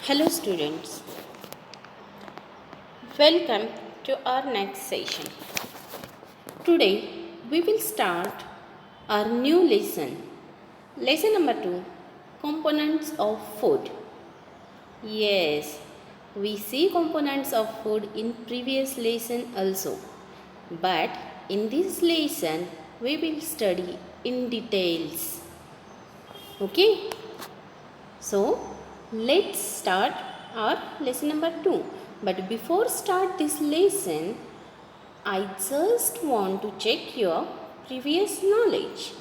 Hello students, welcome to our next session. Today we will start our new lesson. Lesson number 2, components of food. Yes, we see components of food in previous lesson also. But in this lesson we will study in details. Okay? So, let's start our lesson number 2. But before start this lesson, I just want to check your previous knowledge.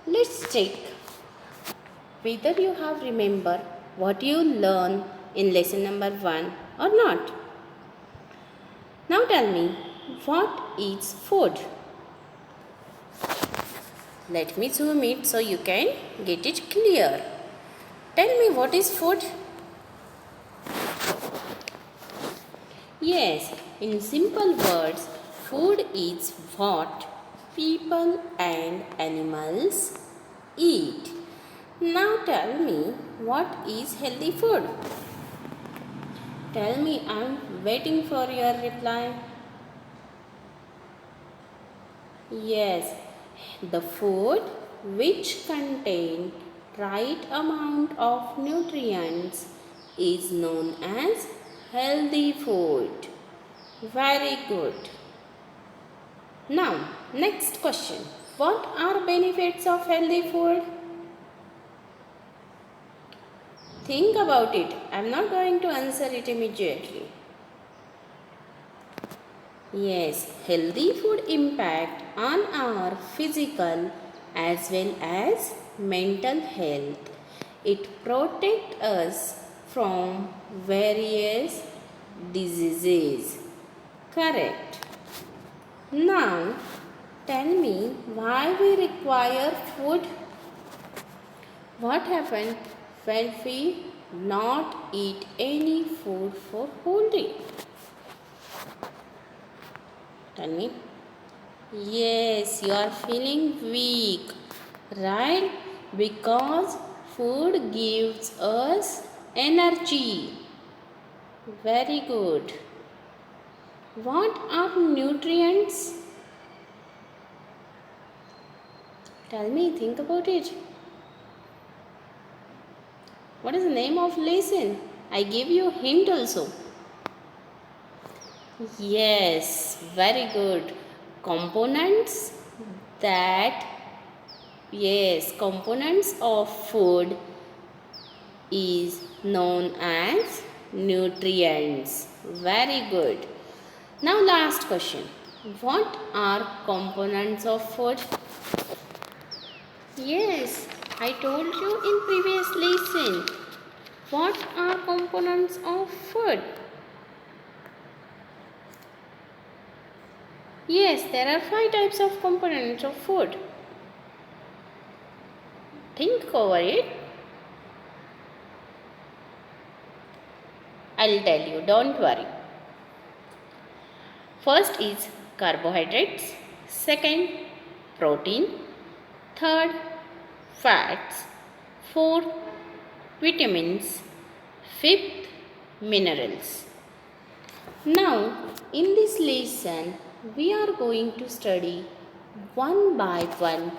Let's check whether you have remembered what you learned in lesson number 1 or not. Now tell me, what is food? Let me zoom it so you can get it clear. Tell me, what is food? Yes, in simple words, food is what people and animals eat. Now tell me, what is healthy food? Tell me, I am waiting for your reply. Yes, the food which contain right amount of nutrients is known as healthy food. Very good. Now, next question. What are benefits of healthy food? Think about it. I am not going to answer it immediately. Yes, healthy food impact on our physical as well as mental health. It protects us from various diseases. Correct. Now, tell me why we require food? What happens when we not eat any food for whole day? Tell me. Yes, you are feeling weak, right? Because food gives us energy. Very good. What are nutrients? Tell me, think about it. What is the name of lesson? I gave you a hint also. Yes, very good. Components components of food is known as nutrients. Very good. Now last question. What are components of food? Yes, I told you in previous lesson. What are components of food? Yes, there are 5 types of components of food. Think over it. I'll tell you, don't worry. First is carbohydrates, second protein, third fats, fourth vitamins, fifth minerals. Now in this lesson we are going to study one by one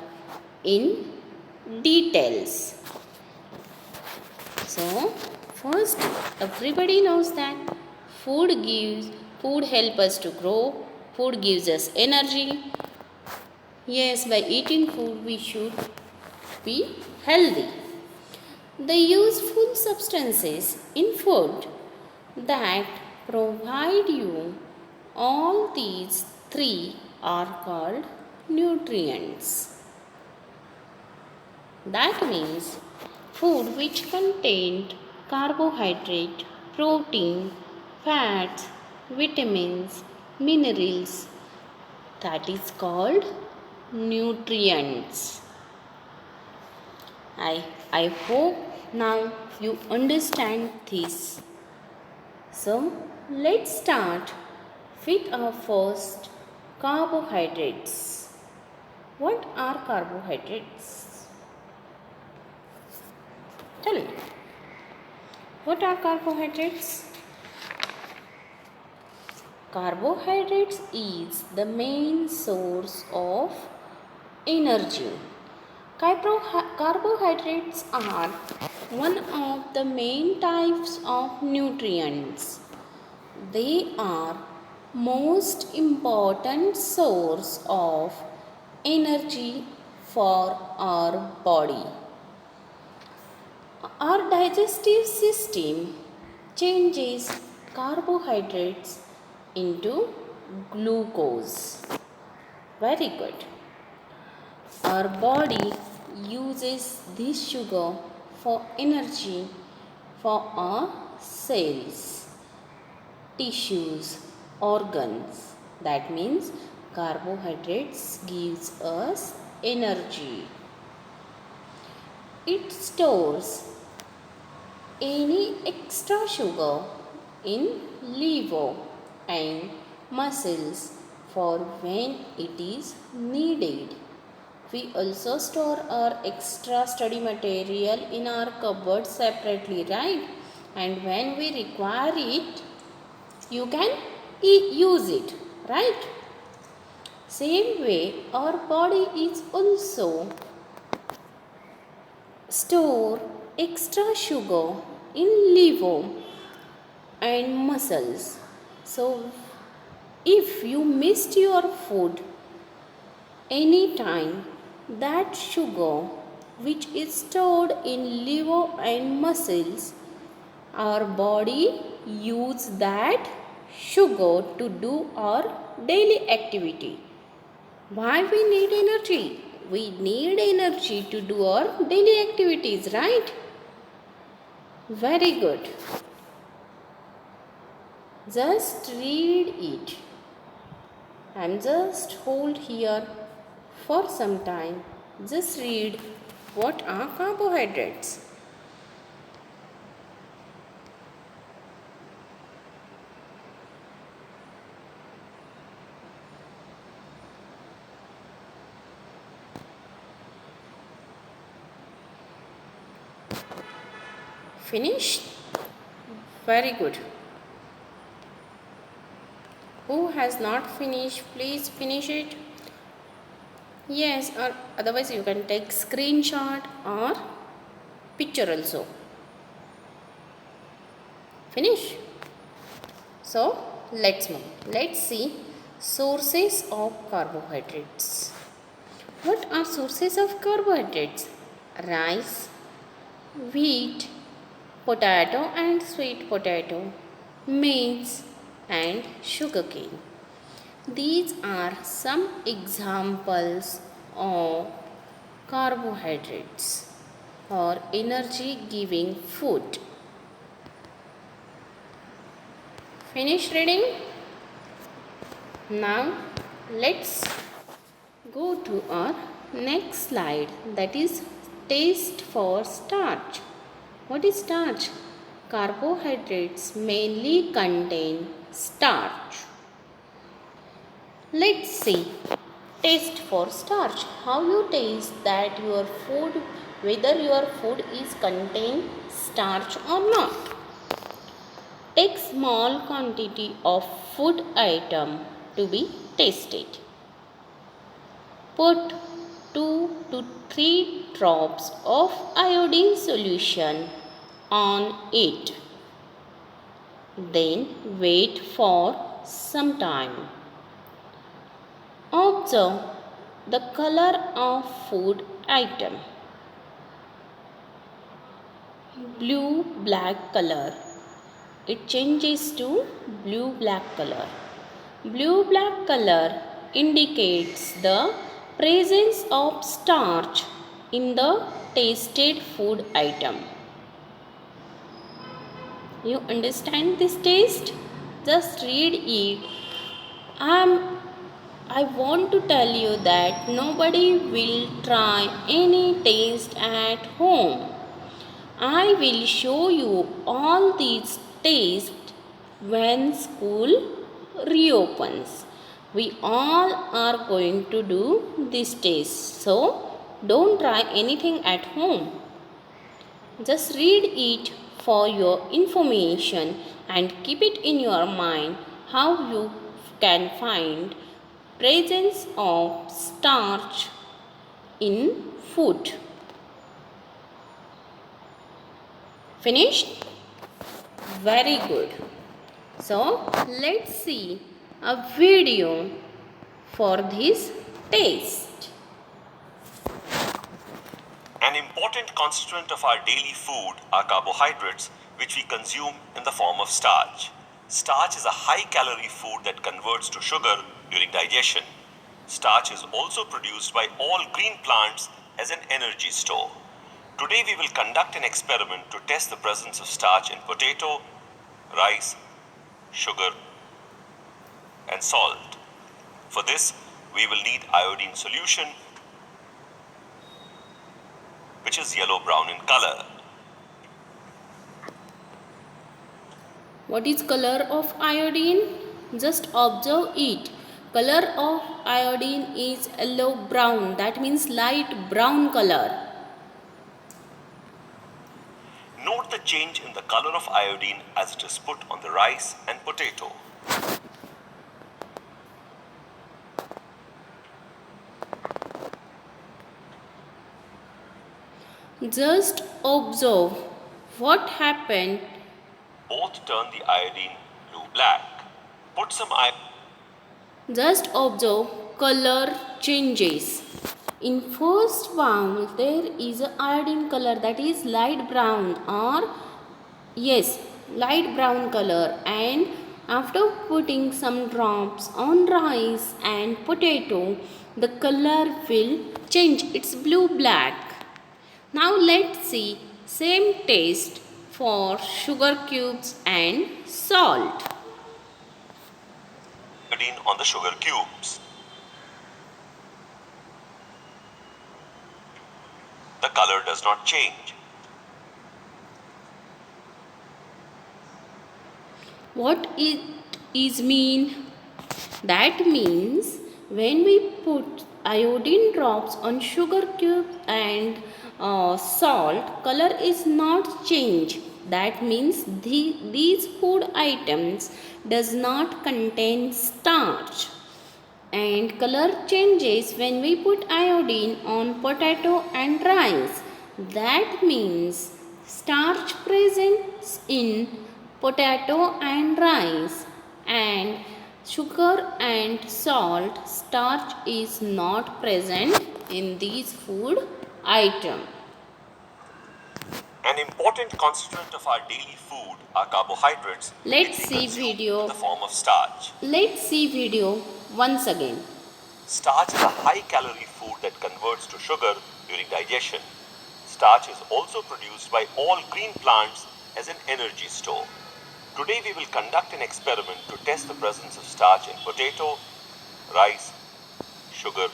in details. So first, everybody knows that food helps us to grow, food gives us energy. Yes, by eating food we should be healthy. The useful substances in food that provide you all these 3 are called nutrients. That means food which contained carbohydrate, protein, fats, vitamins, minerals, that is called nutrients. I hope now you understand this. So let's start with our first carbohydrates. What are carbohydrates? Tell me. What are carbohydrates? Carbohydrates is the main source of energy. Carbohydrates are one of the main types of nutrients. They are most important source of energy for our body. Our digestive system changes carbohydrates into glucose. Very good. Our body uses this sugar for energy for our cells, tissues, organs. That means carbohydrates gives us energy. It stores any extra sugar in liver and muscles for when it is needed. We also store our extra study material in our cupboard separately, right? And when we require it, you can use it, right? Same way, our body is also store extra sugar in liver and muscles. So, if you missed your food anytime, that sugar which is stored in liver and muscles, our body use that sugar to do our daily activity. Why we need energy? We need energy to do our daily activities, right? Very good. Just read it. I'm just hold here for some time. Just read what are carbohydrates. Finished? Very good. Who has not finished, please finish it. Yes, or otherwise you can take screenshot or picture also. Finish? So, let's move. Let's see sources of carbohydrates. What are sources of carbohydrates? Rice, wheat, potato and sweet potato, maize and sugarcane. These are some examples of carbohydrates or energy giving food. Finish reading? Now let's go to our next slide, that is taste for starch. What is starch? Carbohydrates mainly contain starch. Let's see taste for starch. How you taste that your food, whether your food is contain starch or not. Take small quantity of food item to be tasted. Put 2 to 3 drops of iodine solution on it. Then wait for some time. Observe the color of food item. Blue black color. It changes to blue black color. Blue black color indicates the presence of starch in the tasted food item. You understand this taste? Just read it. I want to tell you that nobody will try any taste at home. I will show you all these tastes when school reopens. We all are going to do this taste. So, don't try anything at home. Just read it for your information and keep it in your mind how you can find presence of starch in food. Finished? Very good. So let's see a video for this taste. An important constituent of our daily food are carbohydrates, which we consume in the form of starch. Starch is a high-calorie food that converts to sugar during digestion. Starch is also produced by all green plants as an energy store. Today we will conduct an experiment to test the presence of starch in potato, rice, sugar, and salt. For this, we will need iodine solution, which is yellow-brown in color. What is color of iodine? Just observe it. Color of iodine is yellow brown. That means light brown color. Note the change in the color of iodine as it is put on the rice and potato. Just observe what happened. Both turn the iodine blue-black. Put some iodine. Just observe color changes. In first bowl there is a iodine color, that is light brown, or yes, light brown color, and after putting some drops on rice and potato, the color will change. It's blue black. Now let's see same taste for sugar cubes and salt. Iodine on the sugar cubes. The color does not change. What it is mean? That means when we put iodine drops on sugar cubes and salt, color is not change. That means these food items does not contain starch, and color changes when we put iodine on potato and rice. That means starch present in potato and rice, and sugar and salt, starch is not present in these food item. An important constituent of our daily food are carbohydrates. Let's which we see consume video. in the form of starch. Let's see video once again. Starch is a high-calorie food that converts to sugar during digestion. Starch is also produced by all green plants as an energy store. Today we will conduct an experiment to test the presence of starch in potato, rice, sugar,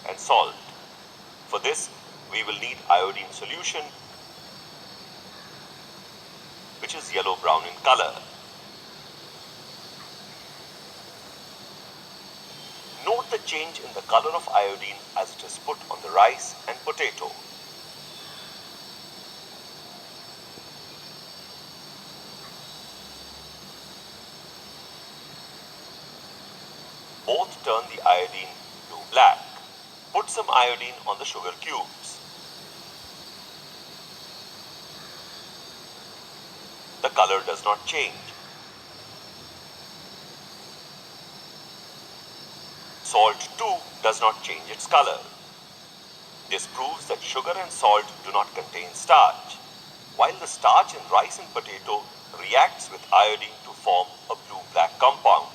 and salt. For this, we will need iodine solution, which is yellow-brown in color. Note the change in the color of iodine as it is put on the rice and potato. Both turn the iodine blue-black. Put some iodine on the sugar cubes. The color does not change. Salt too does not change its color. This proves that sugar and salt do not contain starch, while the starch in rice and potato reacts with iodine to form a blue-black compound.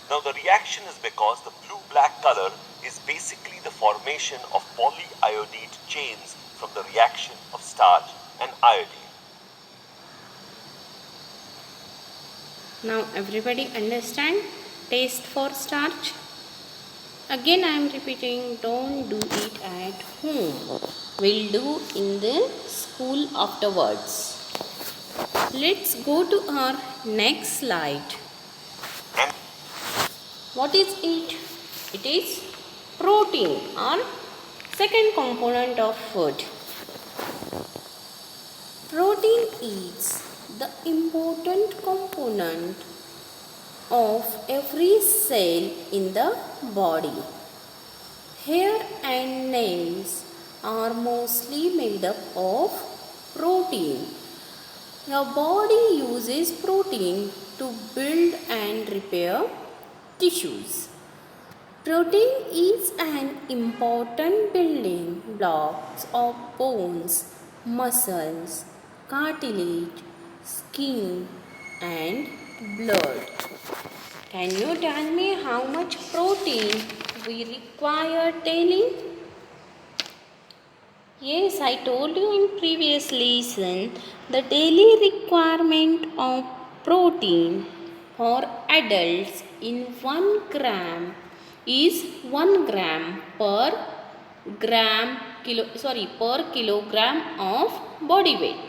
Now the reaction is because the blue-black color is basically the formation of polyiodide chains from the reaction of starch and iodine. Now everybody understand taste for starch? Again I am repeating, don't do it at home. We'll do in the school afterwards. Let's go to our next slide. What is it? It is protein, or second component of food. Protein is the important component of every cell in the body. Hair and nails are mostly made up of protein. Your body uses protein to build and repair tissues. Protein is an important building block of bones, muscles, cartilage, skin, and blood. Can you tell me how much protein we require daily? Yes, I told you in previous lesson the daily requirement of protein for adults in 1 gram is 1 gram per kilogram of body weight.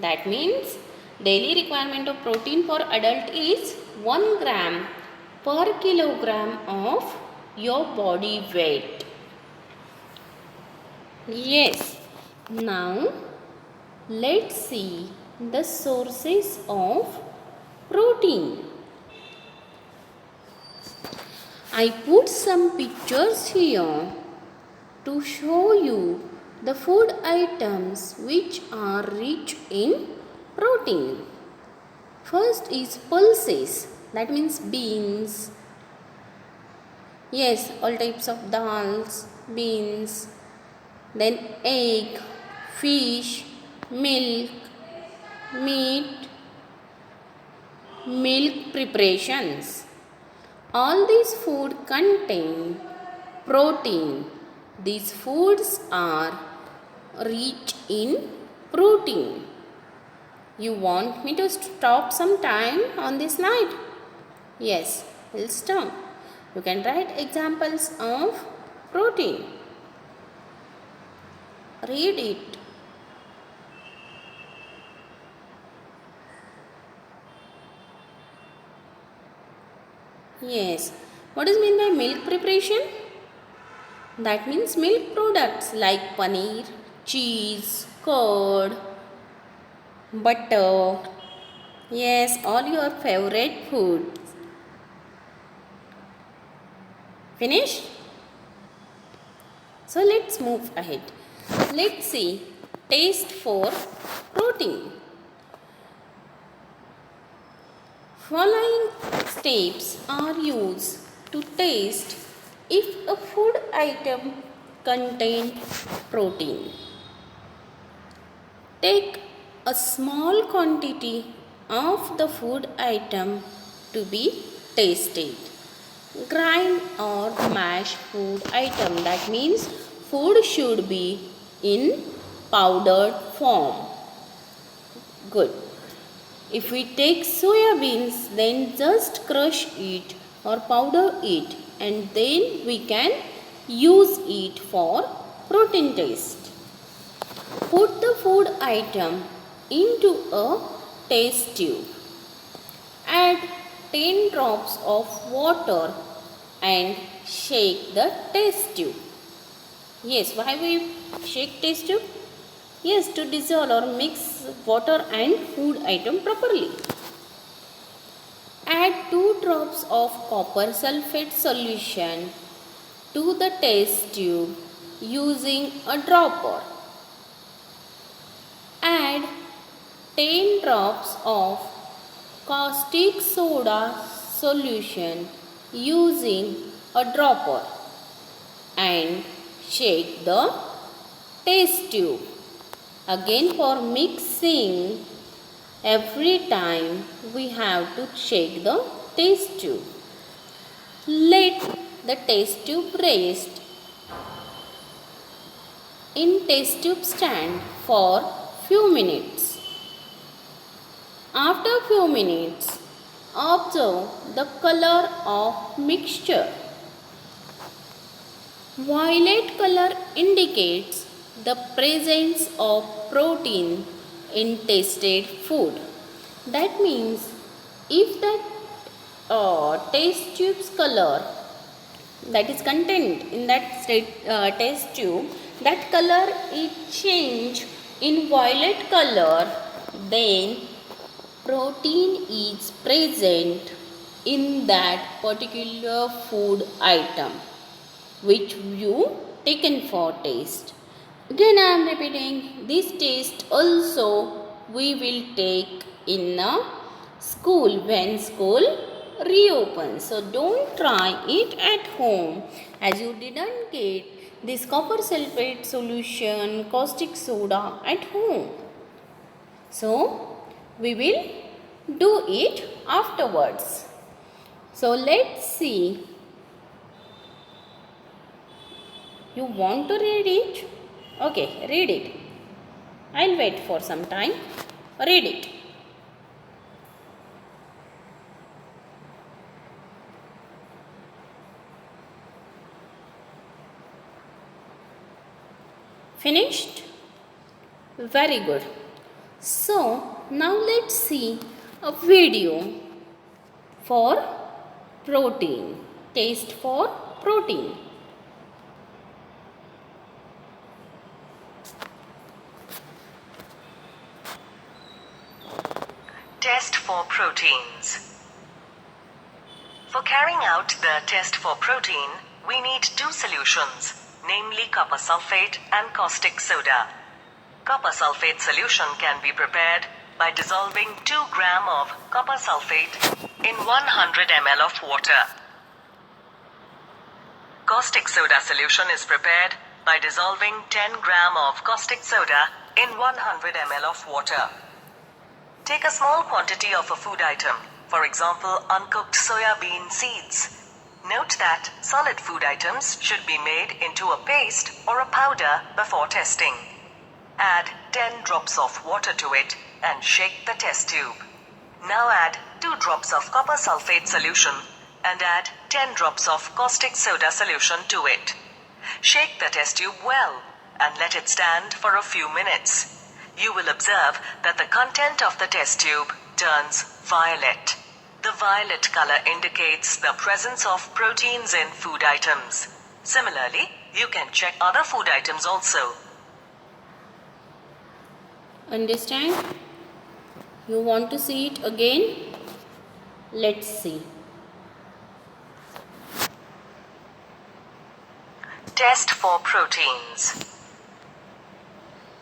That means daily requirement of protein for adult is 1 gram per kilogram of your body weight. Yes, now let's see the sources of protein. I put some pictures here to show you the food items which are rich in protein. First is pulses, that means beans. Yes, all types of dals, beans. Then egg, fish, milk, meat, milk preparations. All these food contain protein. These foods are rich in protein. You want me to stop some time on this slide? Yes, we'll stop. You can write examples of protein. Read it. Yes. What is meant by milk preparation? That means milk products like paneer, cheese, curd, butter. Yes, all your favorite foods. Finished? So let's move ahead. Let's see taste for protein. Following steps are used to taste if a food item contains protein. Take a small quantity of the food item to be tasted. Grind or mash food item, that means food should be in powdered form. Good. If we take soya beans, then just crush it or powder it and then we can use it for protein taste. Put the food item into a test tube. Add 10 drops of water and shake the test tube. Yes, why we shake test tube? Yes, to dissolve or mix water and food item properly. Add 2 drops of copper sulfate solution to the test tube using a dropper. Add 10 drops of caustic soda solution using a dropper and shake the test tube. Again, for mixing, every time we have to shake the test tube. Let the test tube rest in test tube stand for few minutes. After few minutes, observe the color of mixture. Violet color indicates the presence of protein in tasted food. That means if that test tube's color that is contained in that test tube, that color is changed in violet color, then protein is present in that particular food item which you taken for taste. Again I am repeating, this taste also we will take in a school when school reopens. So don't try it at home as you didn't get this copper sulfate solution, caustic soda at home. So we will do it afterwards. So let's see. You want to read it? Okay, read it. I'll wait for some time. Read it. Finished? Very good. So, now let's see a video for protein. Taste for protein. Test for proteins. For carrying out the test for protein, we need two solutions, namely copper sulfate and caustic soda. Copper sulfate solution can be prepared by dissolving 2 gram of copper sulfate in 100 ml of water. Caustic soda solution is prepared by dissolving 10 gram of caustic soda in 100 ml of water. Take a small quantity of a food item, for example, uncooked soya bean seeds. Note that solid food items should be made into a paste or a powder before testing. Add 10 drops of water to it and shake the test tube. Now add 2 drops of copper sulfate solution and add 10 drops of caustic soda solution to it. Shake the test tube well and let it stand for a few minutes. You will observe that the content of the test tube turns violet. The violet color indicates the presence of proteins in food items. Similarly, you can check other food items also. Understand? You want to see it again? Let's see. Test for proteins.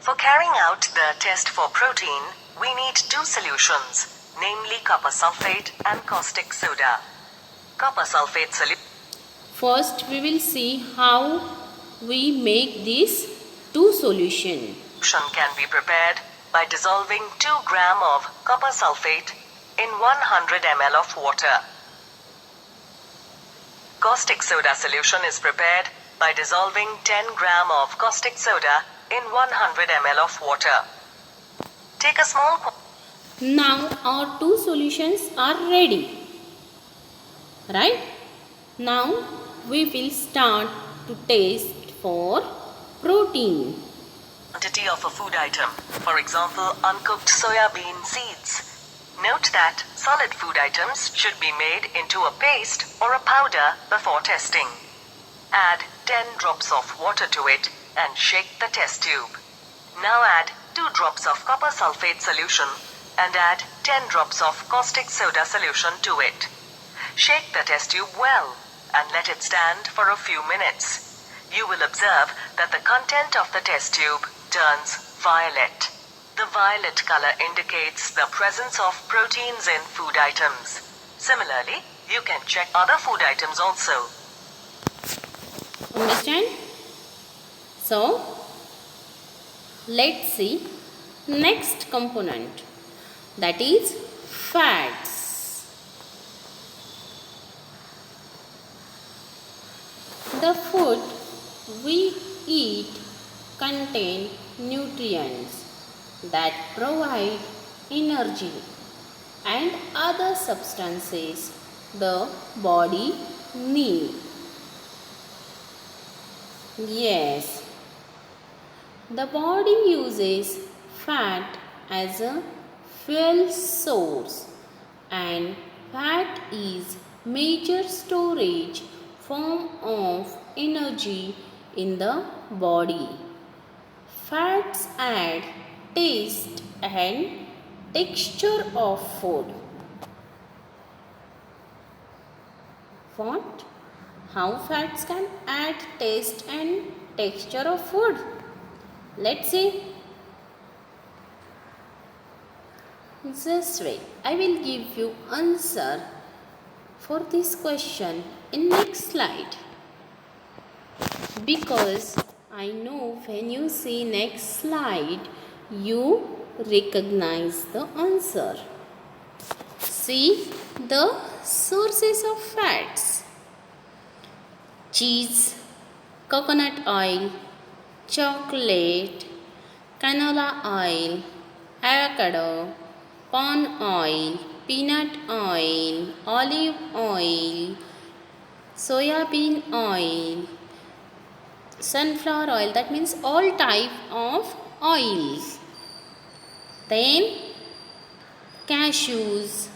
For carrying out the test for protein, we need two solutions, namely copper sulfate and caustic soda. Copper sulfate solution. First, we will see how we make these two solutions. Can be prepared by dissolving 2 gram of copper sulfate in 100 ml of water. Caustic soda solution is prepared by dissolving 10 gram of caustic soda in 100 ml of water. Take a small Now our two solutions are ready. Right? Now we will start to taste for protein. quantity of a food item, for example, uncooked soya bean seeds. Note that solid food items should be made into a paste or a powder before testing. Add 10 drops of water to it and shake the test tube. Now add 2 drops of copper sulfate solution and add 10 drops of caustic soda solution to it. Shake the test tube well and let it stand for a few minutes. You will observe that the content of the test tube turns violet. The violet color indicates the presence of proteins in food items. Similarly, you can check other food items also. Understand? So, let's see next component, that is fats. The food we eat contain nutrients that provide energy and other substances the body needs. Yes, the body uses fat as a fuel source, and fat is major storage form of energy in the body. Fats add taste and texture of food. What? How fats can add taste and texture of food? Let's see. Just wait. I will give you answer for this question in next slide. Because I know when you see next slide, you recognize the answer. See the sources of fats: cheese, coconut oil, chocolate, canola oil, avocado, palm oil, peanut oil, olive oil, soybean oil, sunflower oil, that means all type of oils. Then cashews,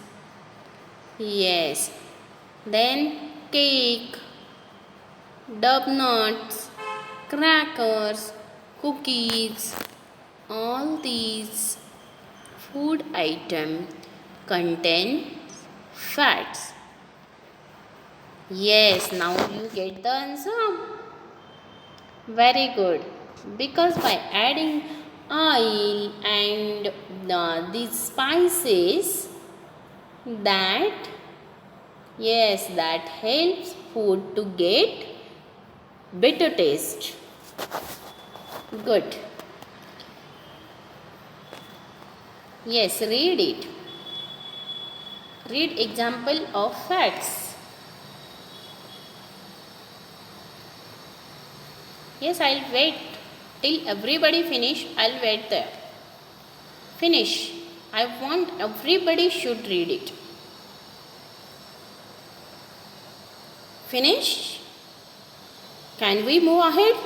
yes. Then cake, nuts, crackers, cookies, all these food item contain fats. Yes, now you get the answer. Very good. Because by adding oil and these spices, that that helps food to get better taste. Good. Yes, read it. Read example of fats. Yes, I'll wait till everybody finish. I'll wait there. Finish. I want everybody should read it. Finish? Can we move ahead?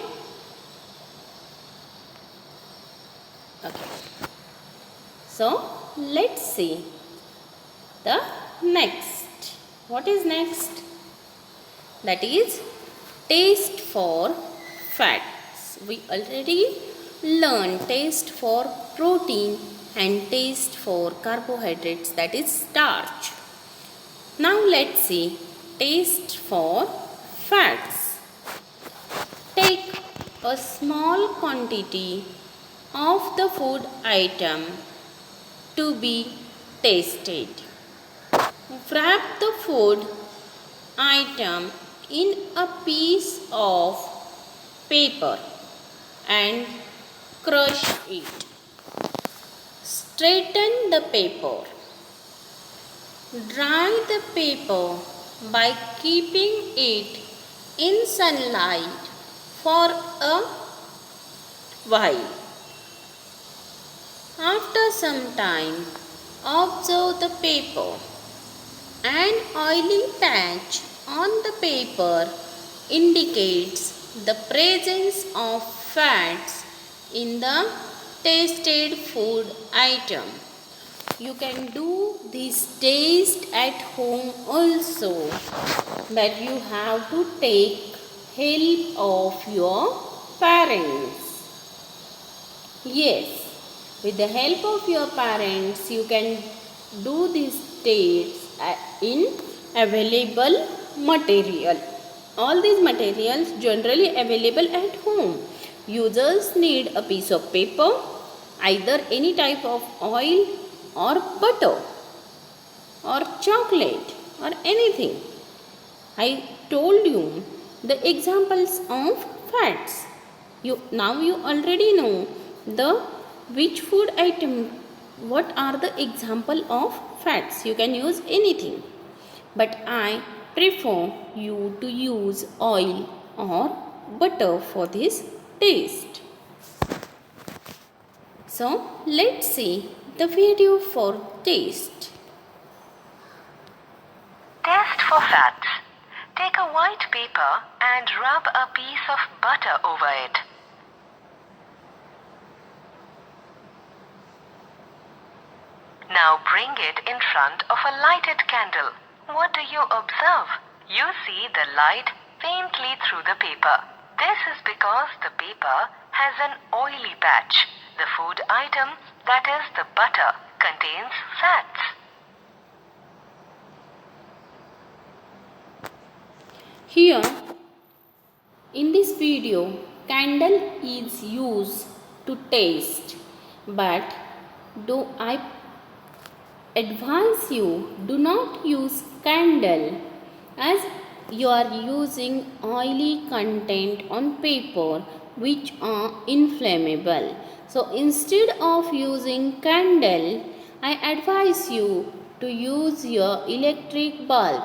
Okay. So, let's see the next. What is next? That is taste for fats. We already learned taste for protein and taste for carbohydrates, that is starch. Now let's see taste for fats. Take a small quantity of the food item to be tasted. Wrap the food item in a piece of paper and crush it. Straighten the paper. Dry the paper by keeping it in sunlight for a while. After some time, observe the paper. An oily patch on the paper indicates the presence of fats in the tasted food item. You can do this taste at home also, but you have to take help of your parents. Yes, with the help of your parents, you can do these tastes in available material. All these materials generally available at home. You just need a piece of paper, either any type of oil or butter or chocolate or anything. I told you the examples of fats. Now you already know the which food item, what are the example of fats. You can use anything, but I prefer you to use oil or butter for this taste. So let's see the video for taste. Taste for fats. Take a white paper and rub a piece of butter over it. Now bring it in front of a lighted candle. What do you observe? You see the light faintly through the paper. This is because the paper has an oily patch. The food item, that is the butter, contains fats. Here in this video, candle is used to taste, but do I advise you do not use candle as you are using oily content on paper which are inflammable. So instead of using candle, I advise you to use your electric bulb.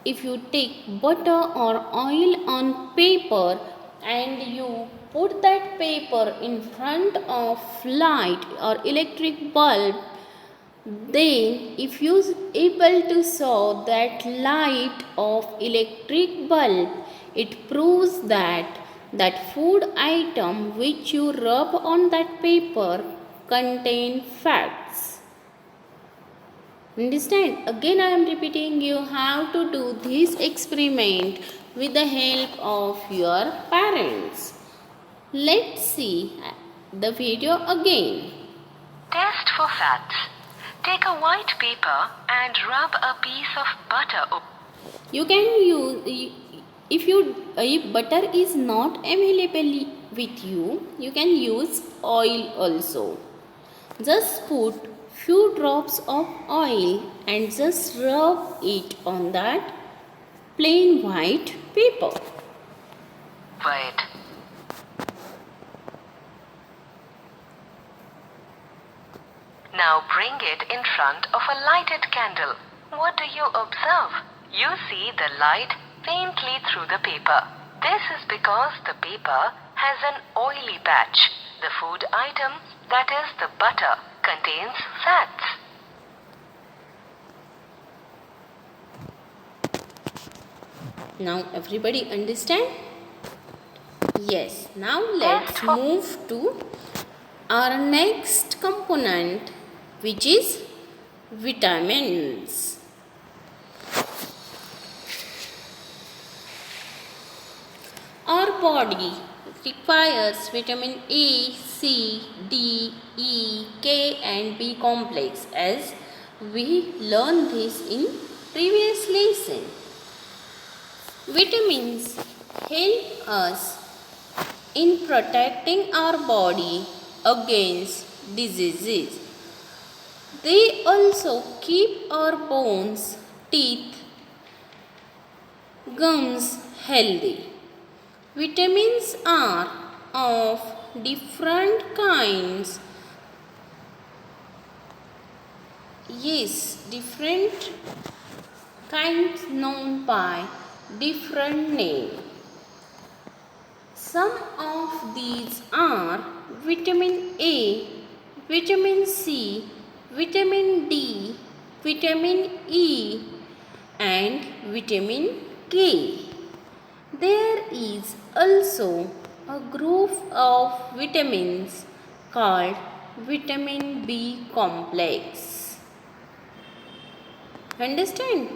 If you take butter or oil on paper and you put that paper in front of light or electric bulb, then if you able to saw that light of electric bulb, it proves that that food item which you rub on that paper contain fats. Understand? Again I am repeating, you have to do this experiment with the help of your parents. Let's see the video again. Test for fats. Take a white paper and rub a piece of butter over. You can use, if butter is not available with you, you can use oil also. Just put few drops of oil and just rub it on that plain white paper. Wait. Now bring it in front of a lighted candle. What do you observe? You see the light faintly through the paper. This is because the paper has an oily patch. The food item, that is the butter, contains fats. Now everybody understand? Yes. Now let's move to our next component, which is vitamins. Our body requires vitamin A, C, D, E, K and B complex, as we learned this in previous lesson. Vitamins help us in protecting our body against diseases. They also keep our bones, teeth, gums healthy. Vitamins are of different kinds. Yes, different kinds known by different name. Some of these are vitamin A, vitamin C, vitamin D, vitamin E and vitamin K. There is also a group of vitamins called vitamin B complex. Understand?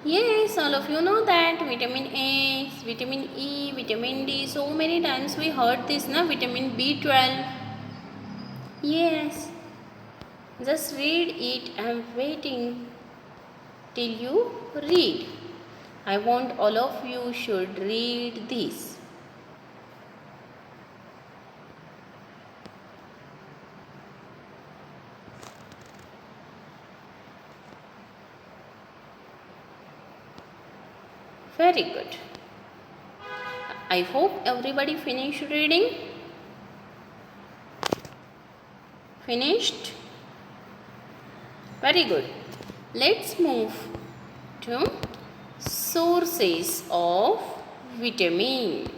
Yes, all of you know that vitamin A, vitamin E, vitamin D, so many times we heard this, na, vitamin B12. Yes, just read it. I am waiting till you read. I want all of you should read this. Very good. I hope everybody finished reading. Finished? Very good. Let's move to sources of vitamin.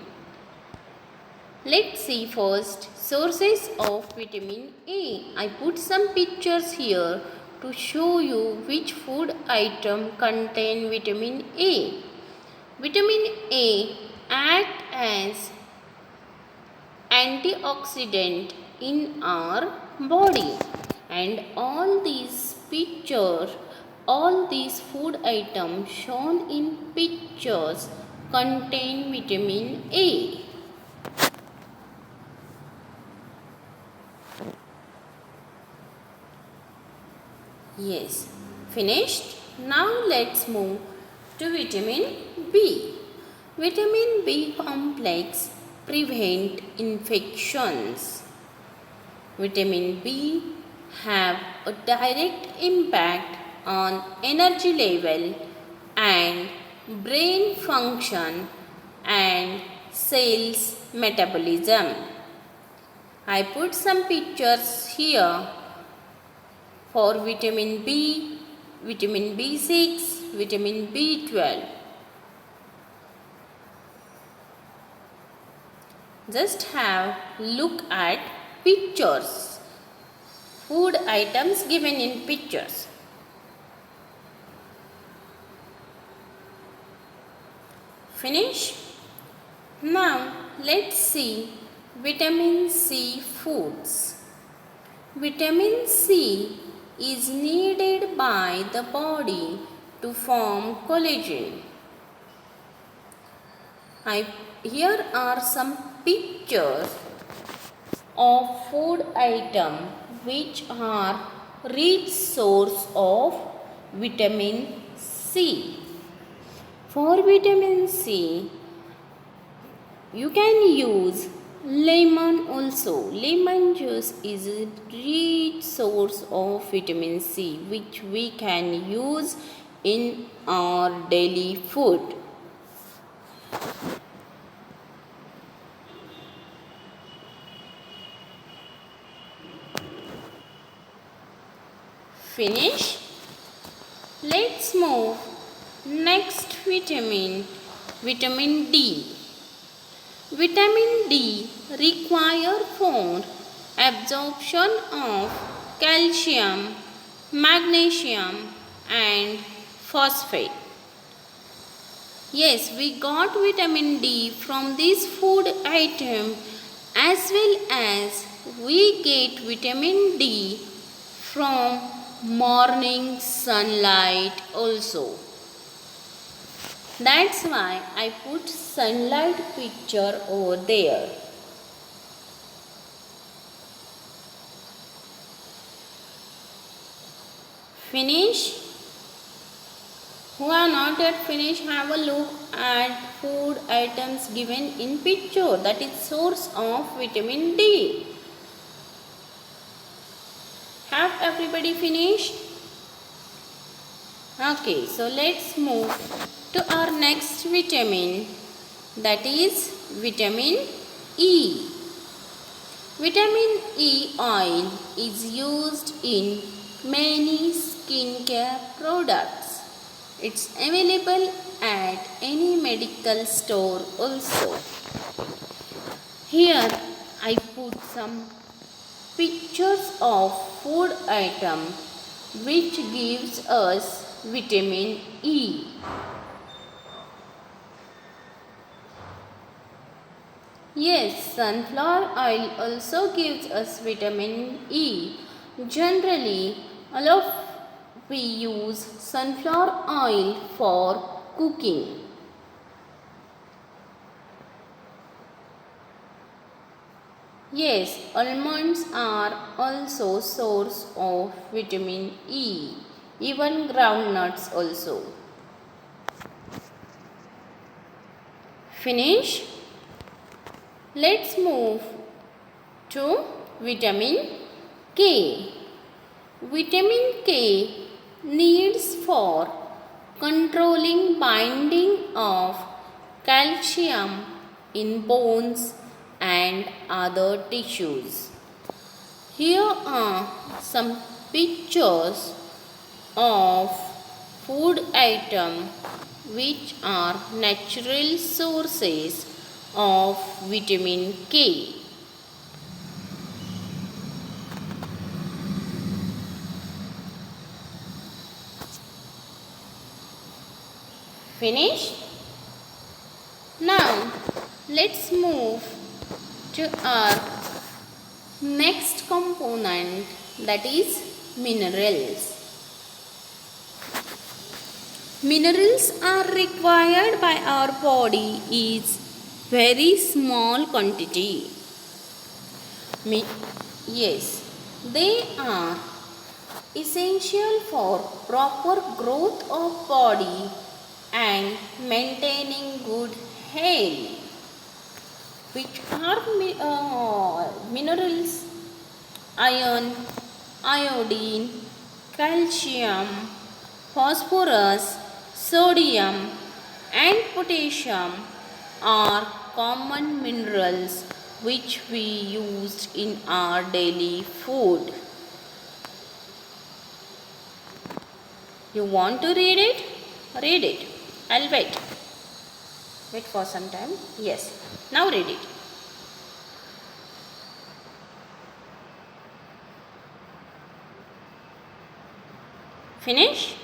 Let's see first sources of vitamin A. I put some pictures here to show you which food item contain vitamin A. Vitamin A acts as antioxidant in our body, and all these pictures, all these food items shown in pictures contain vitamin A. Yes, finished. Now let's move to vitamin B. Vitamin B complex prevent infections. Vitamin B have a direct impact on energy level and brain function and cells metabolism. I put some pictures here for vitamin B, vitamin B6, vitamin B12. Just have look at pictures. Food items given in pictures. Finish? Now let's see vitamin C foods. Vitamin C is needed by the body to form collagen. Here are some pictures of food item which are rich source of vitamin C. For vitamin C, you can use lemon also. Lemon juice is a rich source of vitamin C which we can use in our daily food. Finish? Let's move next vitamin, vitamin D. Vitamin D require for absorption of calcium, magnesium and phosphate. Yes, we got vitamin D from this food item as well as we get vitamin D from morning sunlight also. That's why I put sunlight picture over there. Finish? Who are not yet finished, have a look at food items given in picture, that is source of vitamin D. Have everybody finished? Okay, so let's move to our next vitamin, that is vitamin E. Vitamin E oil is used in many skincare products. It's available at any medical store also. Here I put some pictures of food item which gives us vitamin E. Yes, sunflower oil also gives us vitamin E. Generally, all of we use sunflower oil for cooking. Yes, almonds are also source of vitamin E, even groundnuts also. Finish? Let's move to vitamin K. Vitamin K needs for controlling binding of calcium in bones and other tissues. Here are some pictures of food items which are natural sources of vitamin K. Finished? Now let's move to our next component, that is minerals. Minerals are required by our body is very small quantity. Yes, they are essential for proper growth of body and maintaining good health. Which are minerals? Iron, iodine, calcium, phosphorus, sodium, and potassium are common minerals which we used in our daily food. You want to read it? Read it. I'll wait. Wait for some time. Yes. Now read it. Finish?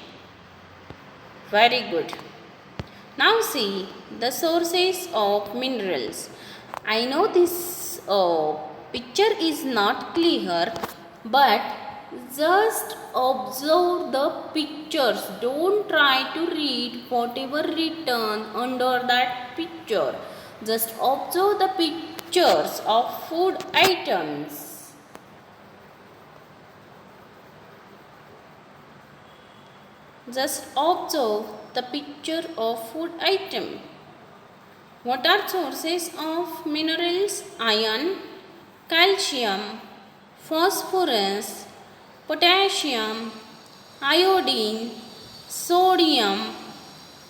Very good. Now see the sources of minerals. I know this picture is not clear, but just observe the pictures. Don't try to read whatever written under that picture. Just observe the pictures of food items. Just observe the picture of food item. What are sources of minerals? Iron, calcium, phosphorus, potassium, iodine, sodium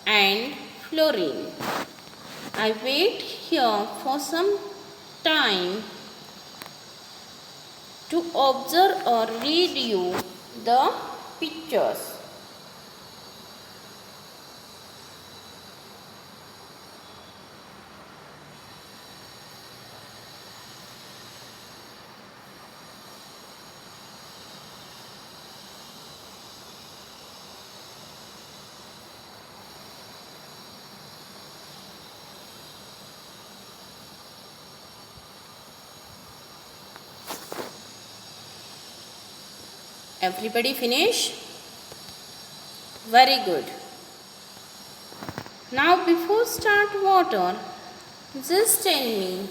and fluorine. I wait here for some time to observe or read you the pictures. Everybody finish? Very good. Now before start water, just tell me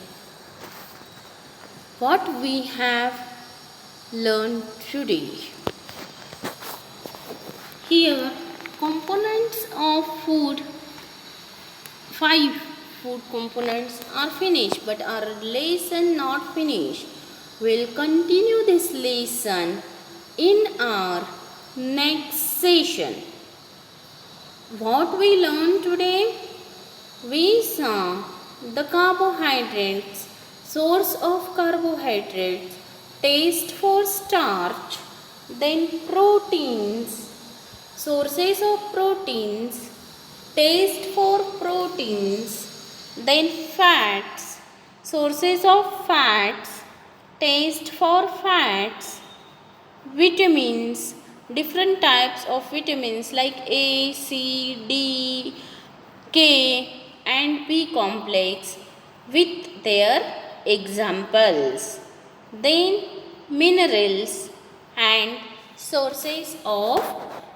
what we have learned today. Here components of food, 5 food components are finished, but our lesson not finished. We'll continue this lesson in our next session. What we learned today? We saw the carbohydrates, source of carbohydrates, taste for starch, then proteins, sources of proteins, taste for proteins, then fats, sources of fats, taste for fats, vitamins, different types of vitamins like A, C, D, K and B complex with their examples. Then minerals and sources of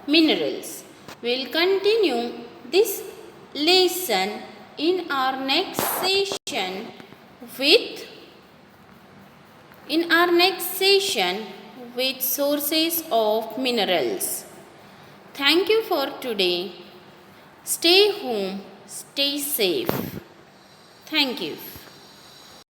minerals. We will continue this lesson in our next session with sources of minerals. Thank you for today. Stay home, stay safe. Thank you.